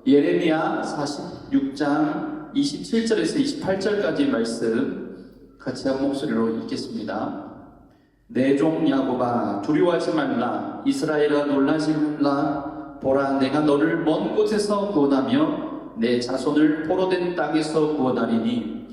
예레미야 46장 27절에서 28절까지 말씀 같이 한 목소리로 읽겠습니다. 내 종 야곱아 두려워하지 말라. 이스라엘아 놀라지 말라. 보라 내가 너를 먼 곳에서 구원하며 내 자손을 포로된 땅에서 구원하리니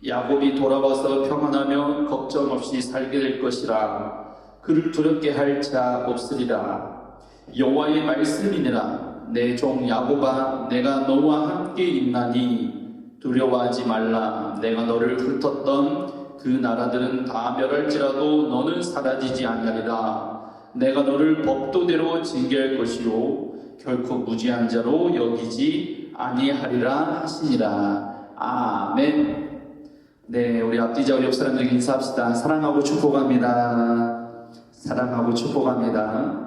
야곱이 돌아와서 평안하며 걱정 없이 살게 될 것이라. 그를 두렵게 할 자 없으리라. 여호와의 말씀이니라. 내 종 야곱아 내가 너와 함께 있나니 두려워하지 말라. 내가 너를 흩었던 그 나라들은 다 멸할지라도 너는 사라지지 아니하리라. 내가 너를 법도대로 징계할 것이요 결코 무지한 자로 여기지 아니하리라 하시니라. 아멘. 네, 우리 앞뒤자 우리 옆 사람들에게 인사합시다. 사랑하고 축복합니다. 사랑하고 축복합니다.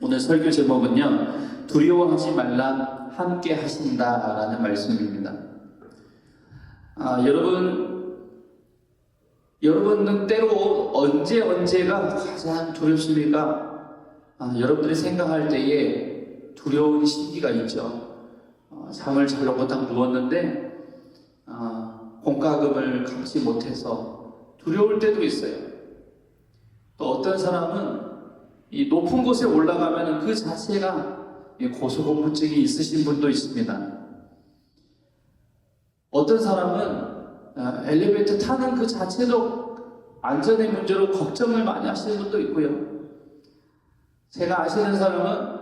오늘 설교 제목은요, 두려워하지 말라 함께 하신다라는 말씀입니다. 여러분은 때로 언제가 가장 두렵습니까? 여러분들이 생각할 때에 두려운 시기가 있죠. 잠을 자려고 딱 누웠는데 공과금을 갚지 못해서 두려울 때도 있어요. 또 어떤 사람은 이 높은 곳에 올라가면 그 자체가 고소공포증이 있으신 분도 있습니다. 어떤 사람은 엘리베이터 타는 그 자체도 안전의 문제로 걱정을 많이 하시는 분도 있고요. 제가 아시는 사람은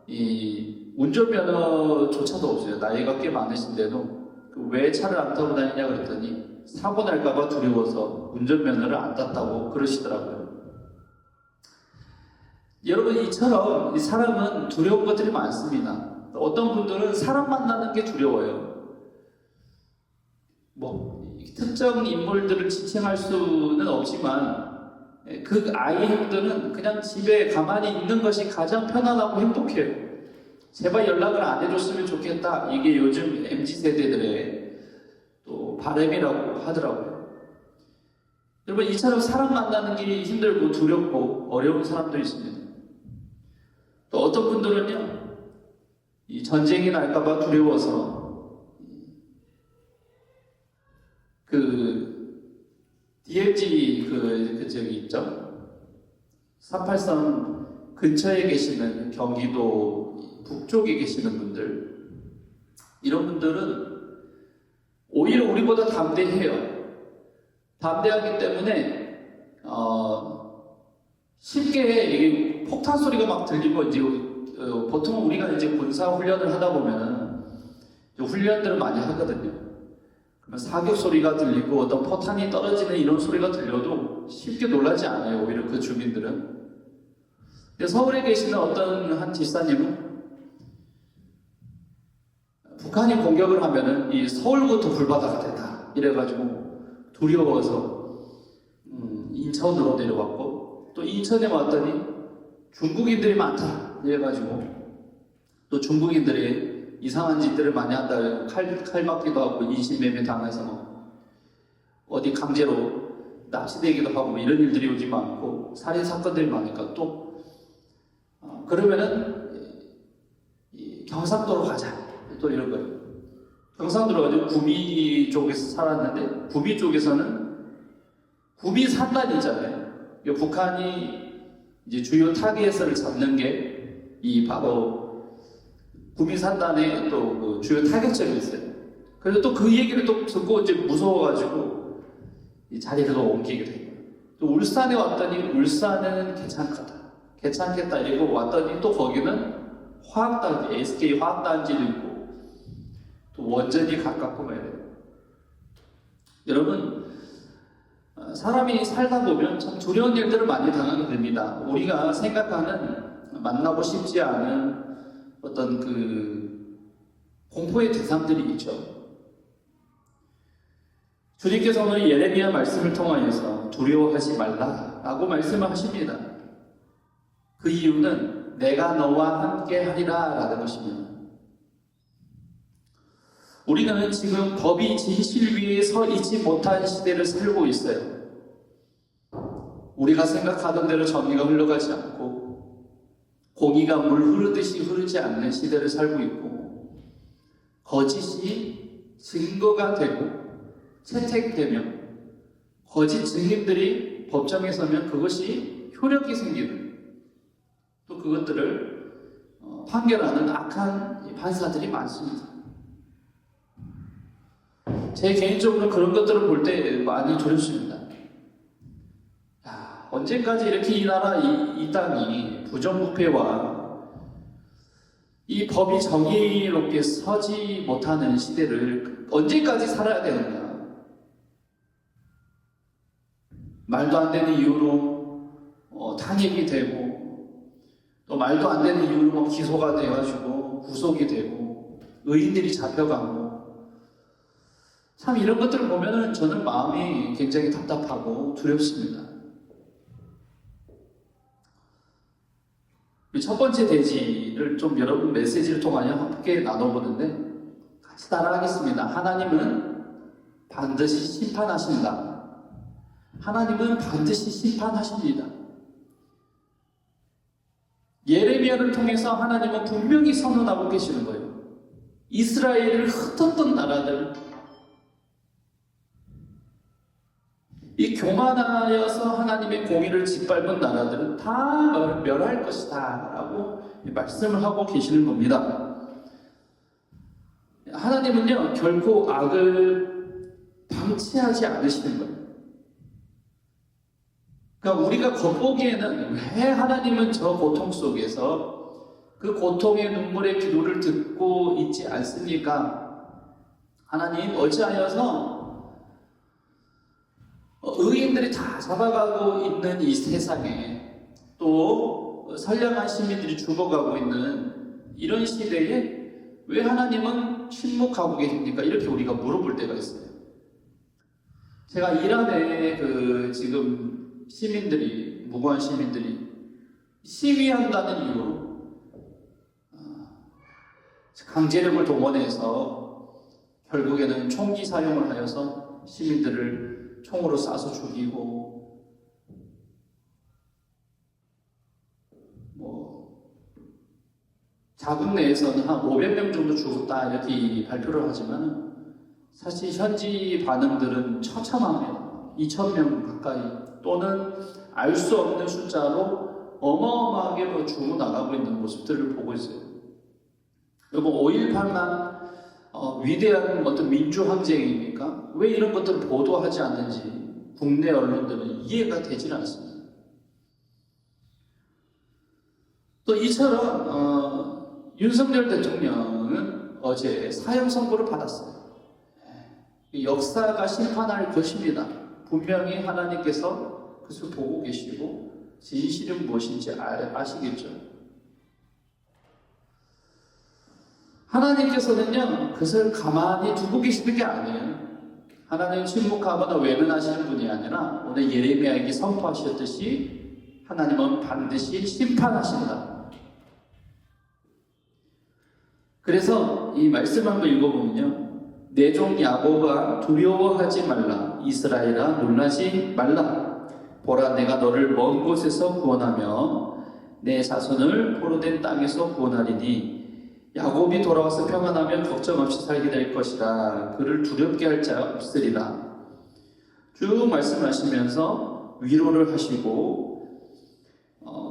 이 운전면허조차도 없어요. 나이가 꽤 많으신데도 왜 차를 안 타고 다니냐 그랬더니 사고 날까봐 두려워서 운전면허를 안 땄다고 그러시더라고요. 여러분, 이처럼 이 사람은 두려운 것들이 많습니다. 어떤 분들은 사람 만나는 게 두려워요. 특정 인물들을 지칭할 수는 없지만 그 아이 형들은 그냥 집에 가만히 있는 것이 가장 편안하고 행복해요. 제발 연락을 안 해줬으면 좋겠다. 이게 요즘 MZ세대들의 또 바람이라고 하더라고요. 여러분, 이처럼 사람 만나는 게 힘들고 두렵고 어려운 사람도 있습니다. 또 어떤 분들은요, 이 전쟁이 날까봐 두려워서 DLG 저기 있죠? 383 근처에 계시는 경기도 북쪽에 계시는 분들, 이런 분들은 오히려 우리보다 담대해요. 담대하기 때문에 쉽게 이게 폭탄 소리가 막 들리고 이제 보통 우리가 이제 군사 훈련을 하다 보면은 훈련들을 많이 하거든요. 그러면 사격 소리가 들리고 어떤 포탄이 떨어지는 이런 소리가 들려도 쉽게 놀라지 않아요. 오히려 그 주민들은. 근데 서울에 계시는 어떤 한 집사님은 북한이 공격을 하면은 이 서울부터 불바다가 된다 이래가지고 두려워서 인천으로 내려왔고, 또 인천에 왔더니 중국인들이 많다 이래가지고 또 중국인들이 이상한 짓들을 많이 한다. 칼 맞기도 하고 인신매매 당해서 어디 강제로 납치되기도 하고 이런 일들이 요즘 많고 살인 사건들이 많으니까 또 그러면은 경상도로 가자 또 이런 거예요. 경상도로 가지고 구미 쪽에서 살았는데 구미 쪽에서는 구미 산단 있잖아요. 북한이 이제 주요 타겟을 잡는 게 이 바로 구미 산단에 또 그 주요 타격점이 있어요. 그래서 또 그 얘기를 또 듣고 이제 무서워가지고 이 자리를 또 옮기게 돼요. 또 울산에 왔더니 울산은 괜찮겠다 이러고 왔더니 또 거기는 화학단지, SK 화학단지도 있고 또 원전이 가깝고 말이에요. 여러분, 사람이 살다 보면 참 두려운 일들을 많이 당하게 됩니다. 우리가 생각하는 만나고 싶지 않은 어떤 공포의 대상들이 있죠. 주님께서 오늘 예레미야 말씀을 통하여서 두려워하지 말라라고 말씀을 하십니다. 그 이유는 내가 너와 함께 하리라 라는 것입니다. 우리는 지금 법이 진실 위에 서 있지 못한 시대를 살고 있어요. 우리가 생각하던 대로 정의가 흘러가지 않고 공의가 물 흐르듯이 흐르지 않는 시대를 살고 있고, 거짓이 증거가 되고 채택되면 거짓 증인들이 법정에 서면 그것이 효력이 생기는 또 그것들을 판결하는 악한 판사들이 많습니다. 제 개인적으로 그런 것들을 볼 때 많이 두렵습니다. 언제까지 이렇게 이 나라, 이 땅이 부정부패와 이 법이 정의롭게 서지 못하는 시대를 언제까지 살아야 되는가? 말도 안 되는 이유로 탄핵이 되고 또 말도 안 되는 이유로 기소가 돼가지고 구속이 되고 의인들이 잡혀가고 참 이런 것들을 보면은 저는 마음이 굉장히 답답하고 두렵습니다. 첫 번째 대지를 좀 여러분 메시지를 통하여 함께 나눠보는데 같이 따라하겠습니다. 하나님은 반드시 심판하신다. 하나님은 반드시 심판하십니다. 예레미야를 통해서 하나님은 분명히 선언하고 계시는 거예요. 이스라엘을 흩었던 나라들, 이 교만하여서 하나님의 공의를 짓밟은 나라들은 다 멸할 것이다 라고 말씀을 하고 계시는 겁니다. 하나님은요 결코 악을 방치하지 않으시는 거예요. 그러니까 우리가 겉보기에는 왜 하나님은 저 고통 속에서 그 고통의 눈물의 기도를 듣고 있지 않습니까? 하나님 어찌하여서 의인들이 다 잡아가고 있는 이 세상에 또 선량한 시민들이 죽어가고 있는 이런 시대에 왜 하나님은 침묵하고 계십니까? 이렇게 우리가 물어볼 때가 있어요. 제가 이란의 지금 시민들이, 무고한 시민들이 시위한다는 이유로 강제력을 동원해서 결국에는 총기 사용을 하여서 시민들을 총으로 쏴서 죽이고 자국 내에서는 한 500명 정도 죽었다 이렇게 발표를 하지만 사실 현지 반응들은 처참합니다. 2,000명 가까이 또는 알 수 없는 숫자로 어마어마하게 죽어나가고 있는 모습들을 보고 있어요. 여러분 5.18만 위대한 어떤 민주항쟁입니까? 왜 이런 것들을 보도하지 않는지 국내 언론들은 이해가 되질 않습니다. 또 이처럼 윤석열 대통령은 어제 사형 선고를 받았어요. 역사가 심판할 것입니다. 분명히 하나님께서 그것을 보고 계시고 진실은 무엇인지 아시겠죠? 하나님께서는요 그것을 가만히 두고 계시는 게 아니에요. 하나님은 침묵하거나 외면하시는 분이 아니라 오늘 예레미야에게 선포하셨듯이 하나님은 반드시 심판하신다. 그래서 이 말씀 한번 읽어보면요 내 종 야곱아 두려워하지 말라. 이스라엘아 놀라지 말라. 보라 내가 너를 먼 곳에서 구원하며 내 자손을 포로된 땅에서 구원하리니 야곱이 돌아와서 평안하면 걱정 없이 살게 될 것이라. 그를 두렵게 할 자 없으리라. 쭉 말씀하시면서 위로를 하시고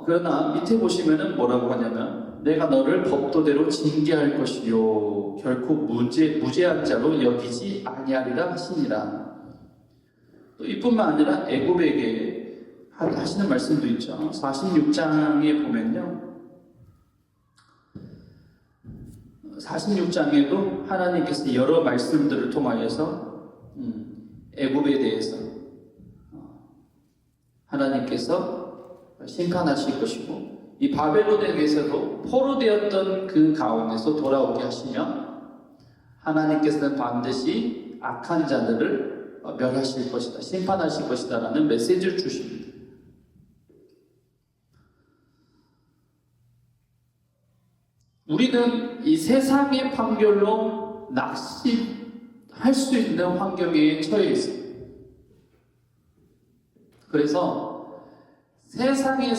그러나 밑에 보시면은 뭐라고 하냐면 내가 너를 법도대로 징계할 것이요 결코 무죄한 자로 여기지 아니하리라 하시니라. 또 이뿐만 아니라 애굽에게 하시는 말씀도 있죠. 46장에 보면요 46장에도 하나님께서 여러 말씀들을 통하여서 애굽에 대해서 하나님께서 심판하실 것이고 이 바벨론에게서도 포로되었던 그 가운데서 돌아오게 하시며 하나님께서는 반드시 악한 자들을 멸하실 것이다, 심판하실 것이다 라는 메시지를 주십니다. 우리는 이 세상의 판결로 낙심할 수 있는 환경에 처해 있습니다. 그래서 세상의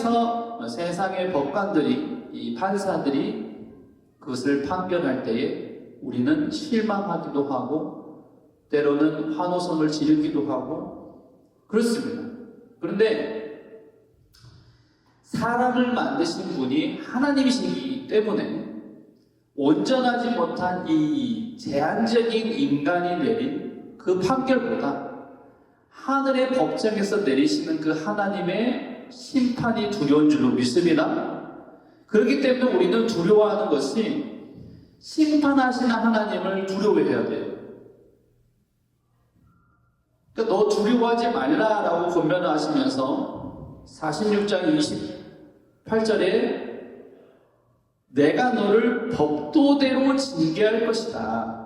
법관들이, 이 판사들이 그것을 판결할 때에 우리는 실망하기도 하고 때로는 환호성을 지르기도 하고 그렇습니다. 그런데 사람을 만드신 분이 하나님이시기 때문에 온전하지 못한 이 제한적인 인간이 내린 그 판결보다 하늘의 법정에서 내리시는 그 하나님의 심판이 두려운 줄로 믿습니다. 그렇기 때문에 우리는 두려워하는 것이 심판하시는 하나님을 두려워해야 돼요. 그러니까 너 두려워하지 말라라고 권면하시면서 46장 28절에 내가 너를 법도대로 징계할 것이다.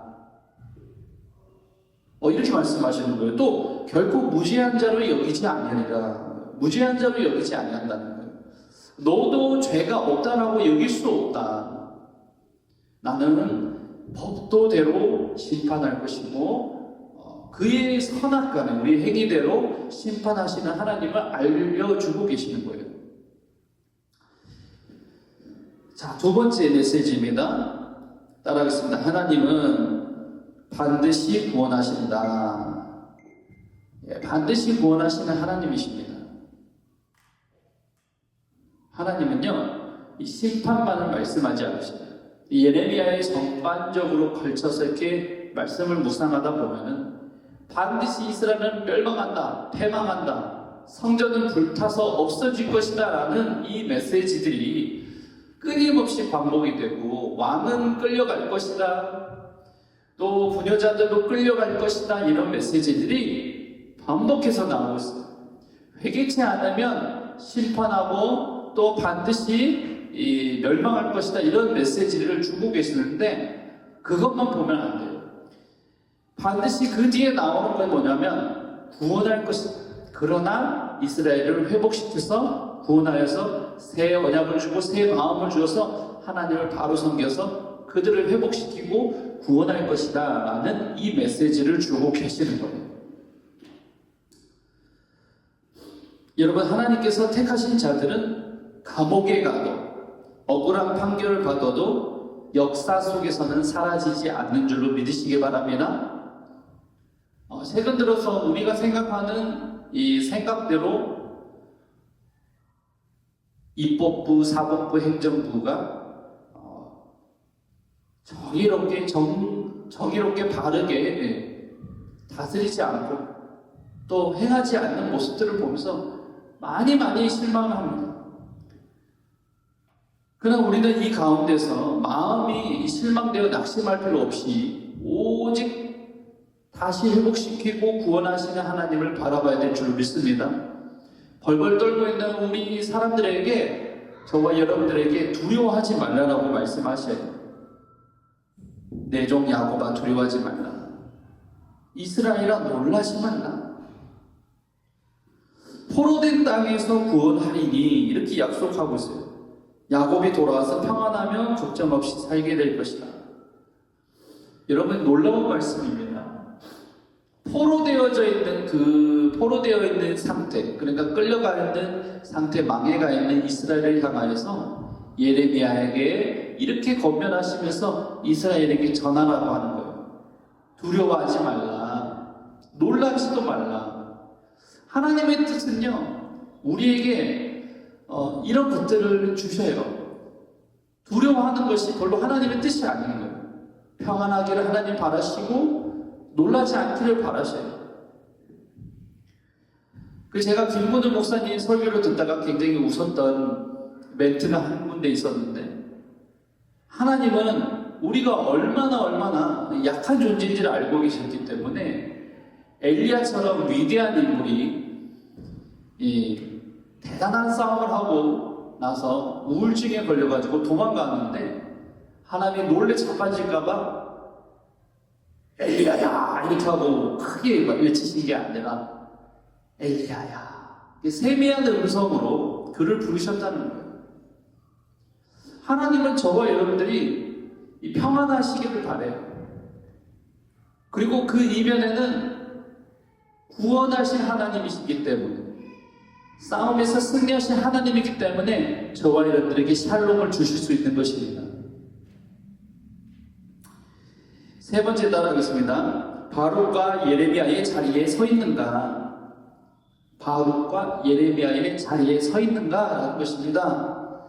이렇게 말씀하시는 거예요. 또 결코 무죄한 자로 여기지 아니하리라. 무죄한 자로 여기지 아니한다는 거예요. 너도 죄가 없다라고 여길 수 없다. 나는 법도대로 심판할 것이고 그의 선악과는 우리 행위대로 심판하시는 하나님을 알려주고 계시는 거예요. 자, 두 번째 메시지입니다. 따라하겠습니다. 하나님은 반드시 구원하신다. 반드시 구원하시는 하나님이십니다. 하나님은요, 이 심판만을 말씀하지 않으십니다. 예레미야에 전반적으로 걸쳐서 이렇게 말씀을 묵상하다 보면은 반드시 이스라엘은 멸망한다, 패망한다, 성전은 불타서 없어질 것이다 라는 이 메시지들이 끊임없이 반복이 되고 왕은 끌려갈 것이다, 또 부녀자들도 끌려갈 것이다 이런 메시지들이 반복해서 나오고 있어요. 회개치 않으면 심판하고 또 반드시 멸망할 것이다 이런 메시지를 주고 계시는데 그것만 보면 안 돼요. 반드시 그 뒤에 나오는 건 뭐냐면 구원할 것이다. 그러나 이스라엘을 회복시켜서 구원하여서 새 언약을 주고 새 마음을 주어서 하나님을 바로 섬겨서 그들을 회복시키고 구원할 것이다 라는 이 메시지를 주고 계시는 거예요. 여러분, 하나님께서 택하신 자들은 감옥에 가도 억울한 판결을 받아도 역사 속에서는 사라지지 않는 줄로 믿으시기 바랍니다. 최근 들어서 우리가 생각하는 이 생각대로 입법부, 사법부, 행정부가 정의롭게 바르게 다스리지 않고 또 행하지 않는 모습들을 보면서 많이 실망을 합니다. 그러나 우리는 이 가운데서 마음이 실망되어 낙심할 필요 없이 오직 다시 회복시키고 구원하시는 하나님을 바라봐야 될 줄 믿습니다. 벌벌 떨고 있는 우리 사람들에게, 저와 여러분들에게 두려워하지 말라라고 말씀하셔요. 내 종 야곱아 두려워하지 말라. 이스라엘아 놀라지 말라. 포로된 땅에서 구원하리니 이렇게 약속하고 있어요. 야곱이 돌아와서 평안하며 걱정 없이 살게 될 것이다. 여러분, 놀라운 말씀입니다. 포로되어 있는 상태, 그러니까 끌려가 있는 상태, 망해가 있는 이스라엘을 향하여서 예레미야에게 이렇게 권면하시면서 이스라엘에게 전하라고 하는 거예요. 두려워하지 말라. 놀라지도 말라. 하나님의 뜻은요, 우리에게 이런 것들을 주셔요. 두려워하는 것이 별로 하나님의 뜻이 아닌 거예요. 평안하기를 하나님 바라시고 놀라지 않기를 바라셔요. 제가 김문우 목사님 설교를 듣다가 굉장히 웃었던 멘트가 한 군데 있었는데, 하나님은 우리가 얼마나 약한 존재인지를 알고 계셨기 때문에 엘리야처럼 위대한 인물이 대단한 싸움을 하고 나서 우울증에 걸려가지고 도망가는데 하나님이 놀래 자빠질까봐 엘리야야 이렇게 하고 크게 외치신 게 아니라 엘리야야, 세미한 음성으로 그를 부르셨다는 거예요. 하나님은 저와 여러분들이 평안하시기를 바라요. 그리고 그 이면에는 구원하신 하나님이시기 때문에, 싸움에서 승리하신 하나님이기 때문에 저와 여러분들에게 샬롬을 주실 수 있는 것입니다. 세 번째 따라하겠습니다. 바룩과 예레미야의 자리에 서 있는가? 바룩과 예레미야의 자리에 서 있는가? 라는 것입니다.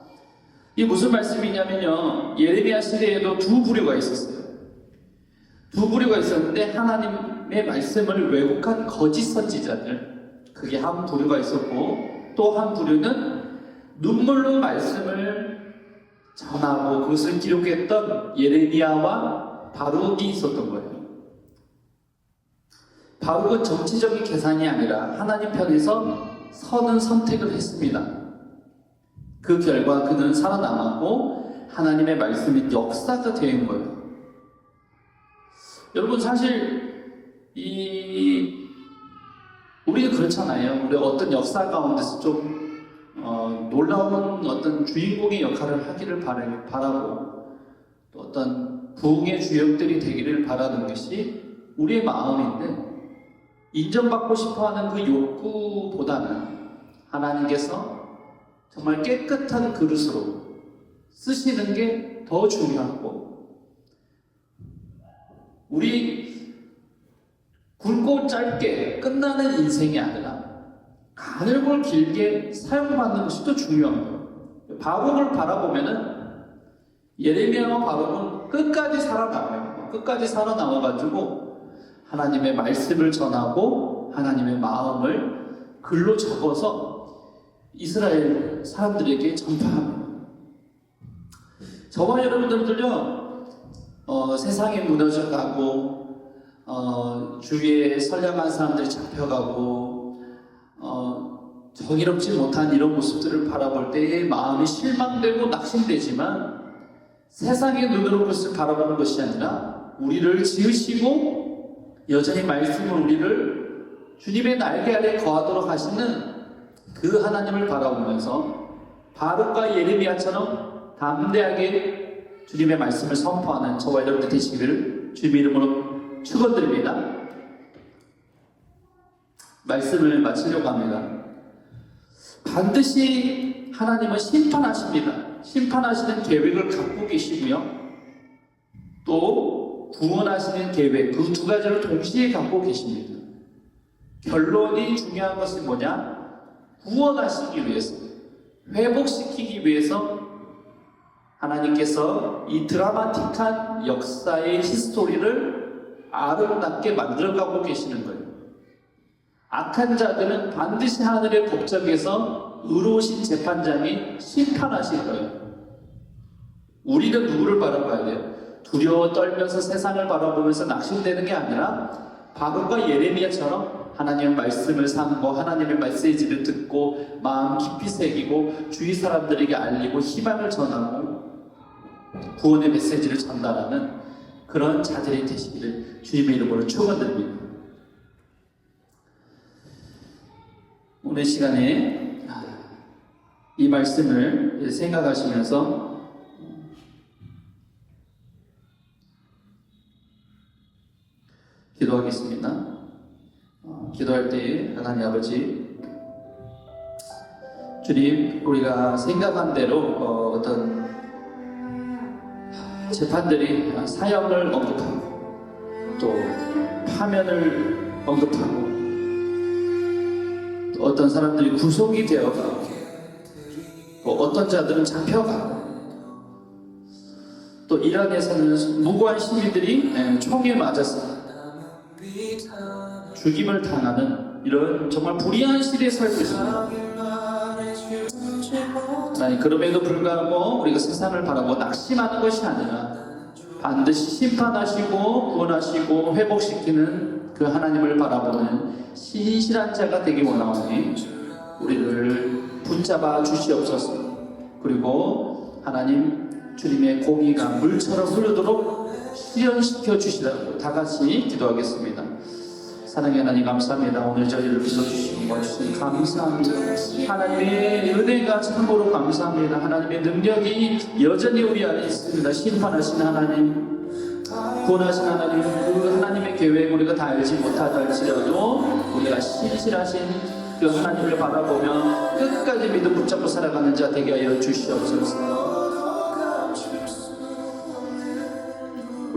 이게 무슨 말씀이냐면요, 예레미야 시대에도 두 부류가 있었어요. 두 부류가 있었는데 하나님의 말씀을 왜곡한 거짓 선지자들, 그게 한 부류가 있었고, 또 한 부류는 눈물로 말씀을 전하고 그것을 기록했던 예레미야와 바룩이 있었던 거예요. 바룩은 정치적인 계산이 아니라 하나님 편에서 서는 선택을 했습니다. 그 결과 그는 살아남았고 하나님의 말씀이 역사가 된 거예요. 여러분, 사실 우리는 그렇잖아요. 우리가 어떤 역사 가운데서 좀 놀라운 어떤 주인공의 역할을 하기를 바라고, 또 어떤 부흥의 주역들이 되기를 바라는 것이 우리의 마음인데, 인정받고 싶어하는 그 욕구보다는 하나님께서 정말 깨끗한 그릇으로 쓰시는 게 더 중요하고, 우리 굵고 짧게 끝나는 인생이 아니라 가늘고 길게 사용받는 것이 더 중요한 거예요. 바룩을 바라보면은 예레미야와 바룩은 끝까지 살아남아요. 끝까지 살아남아가지고 하나님의 말씀을 전하고 하나님의 마음을 글로 적어서 이스라엘 사람들에게 전파합니다. 저와 여러분들도요, 세상에 무너져가고 주위에 선량한 사람들이 잡혀가고 정의롭지 못한 이런 모습들을 바라볼 때에 마음이 실망되고 낙심되지만, 세상의 눈으로 그것을 바라보는 것이 아니라 우리를 지으시고 여전히 말씀을 우리를 주님의 날개 아래 거하도록 하시는 그 하나님을 바라보면서 바룩과 예레미야처럼 담대하게 주님의 말씀을 선포하는 저와 여러분들 되시기를 주님의 이름으로 축원드립니다. 말씀을 마치려고 합니다. 반드시 하나님은 심판하십니다. 심판하시는 계획을 갖고 계시고요, 또 구원하시는 계획, 그 두 가지를 동시에 갖고 계십니다. 결론이 중요한 것은 뭐냐? 구원하시기 위해서, 회복시키기 위해서 하나님께서 이 드라마틱한 역사의 히스토리를 아름답게 만들어가고 계시는 거예요. 악한 자들은 반드시 하늘의 법정에서 의로우신 재판장이 심판하실 거예요. 우리는 누구를 바라봐야 돼요? 두려워 떨면서 세상을 바라보면서 낙심되는 게 아니라 바룩과 예레미야처럼 하나님의 말씀을 삼고 하나님의 메시지를 듣고 마음 깊이 새기고 주위 사람들에게 알리고 희망을 전하고 구원의 메시지를 전달하는 그런 자들이 되시기를 주님의 이름으로 축원드립니다. 오늘 시간에 이 말씀을 생각하시면서 기도하겠습니다. 기도할 때 하나님 아버지, 주님, 우리가 생각한 대로 어떤 재판들이 사형을 언급하고 또 파면을 언급하고 또 어떤 사람들이 구속이 되어가고 또 어떤 자들은 잡혀가고 또 이란에서는 무고한 시민들이 총에 맞아서 죽임을 당하는 이런 정말 불의한 시대에 살고 있습니다. 아니, 그럼에도 불구하고 우리가 세상을 바라고 낙심하는 것이 아니라 반드시 심판하시고 구원하시고 회복시키는 그 하나님을 바라보는 신실한 자가 되기 원하오니 우리를 붙잡아 주시옵소서. 그리고 하나님, 주님의 공의가 물처럼 흐르도록 실현시켜 주시라고 다 같이 기도하겠습니다. 사랑의 하나님, 감사합니다. 오늘 저희를 불러주시고 와주시니 감사합니다. 하나님의 은혜가 참으로 감사합니다. 하나님의 능력이 여전히 우리 안에 있습니다. 심판하신 하나님, 구원하신 하나님, 그 하나님의 계획 우리가 다 알지 못하다 할지라도 우리가 신실하신 그 하나님을 바라보며 끝까지 믿음 붙잡고 살아가는 자 되게 하여 주시옵소서.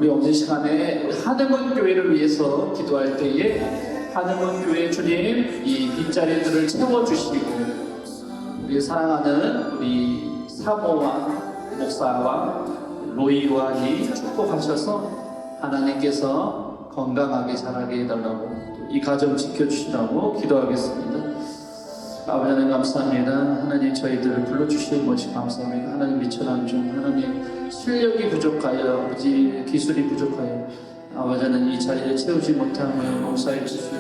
우리 없는 시간에 하늘문 교회를 위해서 기도할 때에 하늘문 교회 주님 이 빈자리들을 채워주시고 우리 사랑하는 우리 사모와 목사와 로이와니 축복하셔서 하나님께서 건강하게 자라게 해달라고 이 가정 지켜주시라고 기도하겠습니다. 아버지 하나님 감사합니다. 하나님 저희들을 불러주시는 것이 감사합니다. 하나님 미천한 중 하나님 실력이 부족하여 아버지 기술이 부족하여 아버지 하나님 이 자리를 채우지 못함을 용서해 주시고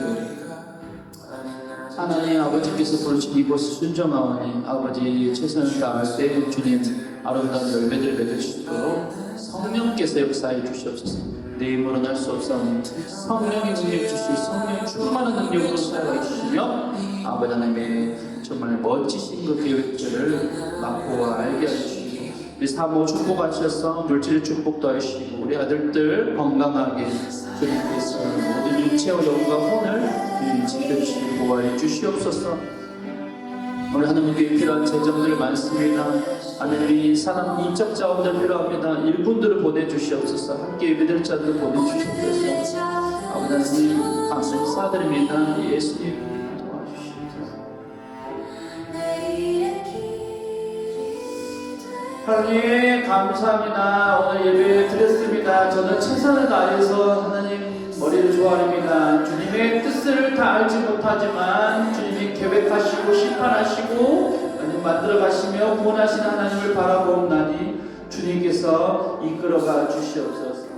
하나님 아버지께서 부르신 이곳을 순종하오니 아버지 최선을 다할 때 주님 아름다운 열매를 맺을 수 있도록 성령께서 역사해 주시옵소서. 내 힘으로는 할 수 없사오니 성령의 능력 주시고 성령의 충만한 능력으로 사용해 주시며 아버지 하나님의 정말 멋지신 그 계획들을 맛보아 알게 해주시고 우리 사모 축복하셔서 물질 축복도 하시고 우리 아들들 건강하게 주님께서 모든 육체와 영과 혼을 지켜주시고 보호해 주시옵소서. 오늘 하나님께 필요한 재정들 많습니다. 하나님이 사람 인적 자원들 필요합니다. 일꾼들을 보내주시옵소서. 함께 예배드릴 자들 보내주시옵소서. 아버지 하나님 감사드립니다. 예수님 도와주시옵소서. 하나님 감사합니다. 오늘 예배 드렸습니다. 저는 최선을 다해서 하나님 머리를 좋아합니다. 주님의 뜻을 다 알지 못하지만 주님이 계획하시고 심판하시고 만들어 가시며 구원하시는 하나님을 바라보옵나니 주님께서 이끌어가 주시옵소서.